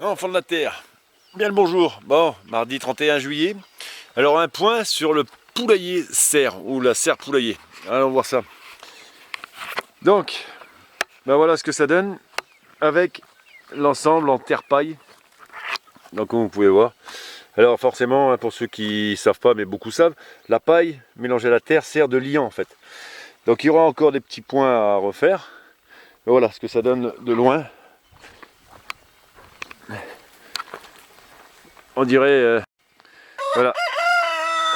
Enfants de la Terre, bien le bonjour. Bon, mardi 31 juillet. Alors un point sur le poulailler serre, ou la serre poulailler. Allons voir ça. Donc, ben voilà ce que ça donne avec l'ensemble en terre-paille. Donc comme vous pouvez voir. Alors forcément, pour ceux qui ne savent pas, mais beaucoup savent, la paille mélangée à la terre sert de liant en fait. Donc il y aura encore des petits points à refaire. Mais voilà ce que ça donne de loin. On dirait, voilà,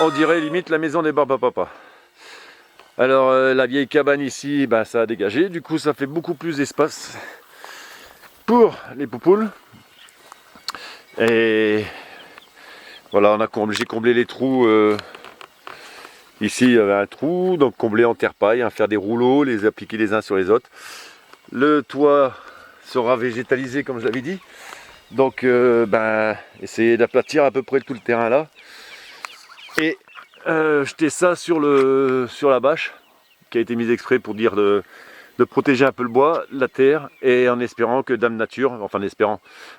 on dirait limite la maison des Barbapapa. Alors la vieille cabane ici, ben, ça a dégagé, du coup ça fait beaucoup plus d'espace pour les poupoules. Et voilà, j'ai comblé les trous. Ici il y avait un trou, donc comblé en terre-paille, hein, faire des rouleaux, les appliquer les uns sur les autres. Le toit sera végétalisé comme je l'avais dit. Donc ben, essayer d'aplatir à peu près tout le terrain là. Et jeter ça sur la bâche qui a été mise exprès pour dire de protéger un peu le bois, la terre, et en espérant que Dame Nature,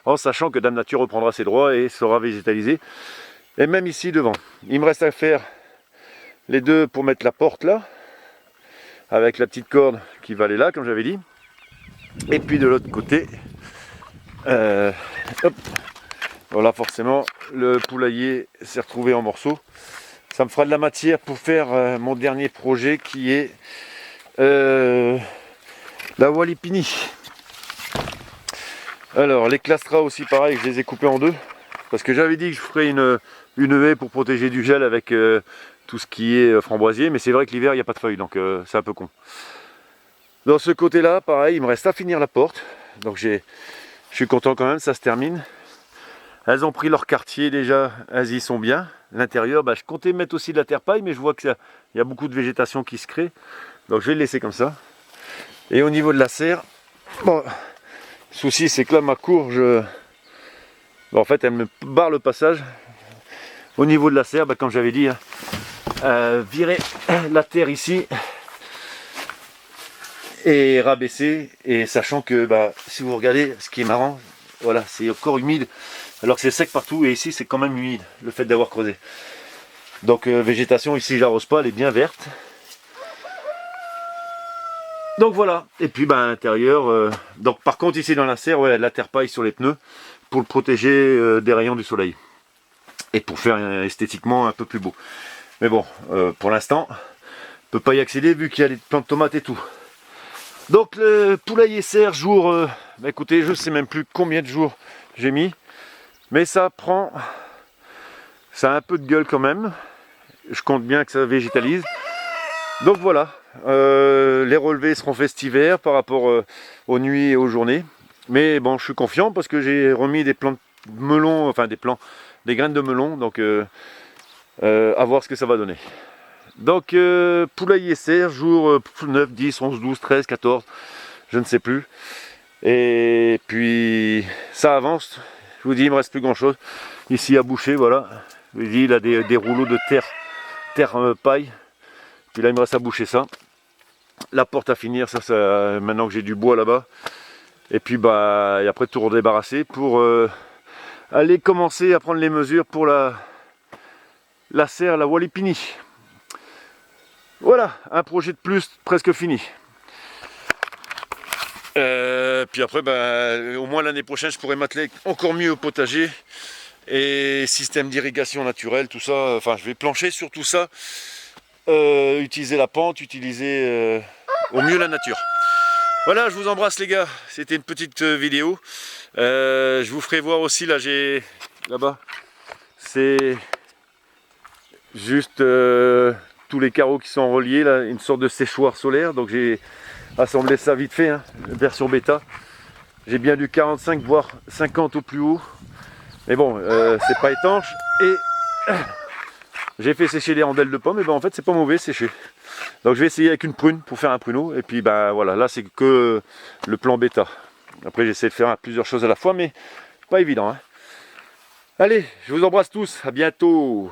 en sachant que Dame Nature reprendra ses droits et sera végétalisée. Et même ici devant, il me reste à faire les deux pour mettre la porte là, avec la petite corde qui va aller là, comme j'avais dit. Et puis de l'autre côté, hop, voilà, forcément le poulailler s'est retrouvé en morceaux. Ça me fera de la matière pour faire mon dernier projet qui est la Walipini. Alors les clastras aussi pareil, je les ai coupés en deux parce que j'avais dit que je ferais une haie pour protéger du gel avec tout ce qui est framboisier, mais c'est vrai que l'hiver il n'y a pas de feuilles, donc c'est un peu con. Dans ce côté là pareil, il me reste à finir la porte, donc je suis content quand même, ça se termine. Elles ont pris leur quartier déjà, elles y sont bien. L'intérieur, bah, je comptais mettre aussi de la terre paille, mais je vois qu'il y a beaucoup de végétation qui se crée. Donc je vais le laisser comme ça. Et au niveau de la serre, bon, le souci c'est que là ma courge, bon, en fait elle me barre le passage. Au niveau de la serre, bah, comme j'avais dit, hein, virer la terre ici et rabaisser. Et sachant que bah, si vous regardez, ce qui est marrant, voilà, c'est encore humide. Alors que c'est sec partout et ici c'est quand même humide, le fait d'avoir creusé. Donc végétation ici j'arrose pas, elle est bien verte. Donc voilà, et puis bah, à l'intérieur, donc par contre ici dans la serre, ouais, la terre paille sur les pneus pour le protéger des rayons du soleil. Et pour faire esthétiquement un peu plus beau. Mais bon, pour l'instant, on ne peut pas y accéder vu qu'il y a des plants de tomates et tout. Donc le poulailler serre jour, bah, écoutez, je sais même plus combien de jours j'ai mis. Mais ça a un peu de gueule quand même. Je compte bien que ça végétalise. Donc voilà, les relevés seront faits cet hiver par rapport aux nuits et aux journées. Mais bon, je suis confiant parce que j'ai remis des plants de melon, enfin des graines de melon. Donc à voir ce que ça va donner. Donc poulailler serre, jour 9, 10, 11, 12, 13, 14, je ne sais plus. Et puis ça avance. Je vous dis, il me reste plus grand chose. Ici à boucher, voilà. Je vous dis, il a des rouleaux de terre paille. Puis là, il me reste à boucher ça. La porte à finir, ça maintenant que j'ai du bois là-bas. Et puis bah, et après tout redébarrasser pour aller commencer à prendre les mesures pour la serre, la Walipini. Voilà, un projet de plus presque fini. Puis après, bah, au moins l'année prochaine, je pourrais m'atteler encore mieux au potager et système d'irrigation naturelle, tout ça. Enfin, je vais plancher sur tout ça, utiliser la pente, utiliser au mieux la nature. Voilà, je vous embrasse les gars. C'était une petite vidéo. Je vous ferai voir aussi là-bas. C'est juste tous les carreaux qui sont reliés là, une sorte de séchoir solaire. Donc j'ai assembler ça vite fait, hein, version bêta. J'ai bien du 45 voire 50 au plus haut, mais bon, c'est pas étanche. Et j'ai fait sécher les rondelles de pommes, et ben en fait c'est pas mauvais séché. Donc je vais essayer avec une prune pour faire un pruneau, et puis ben voilà, là c'est que le plan bêta. Après j'essaie de faire plusieurs choses à la fois, mais pas évident, hein. Allez, je vous embrasse tous, à bientôt.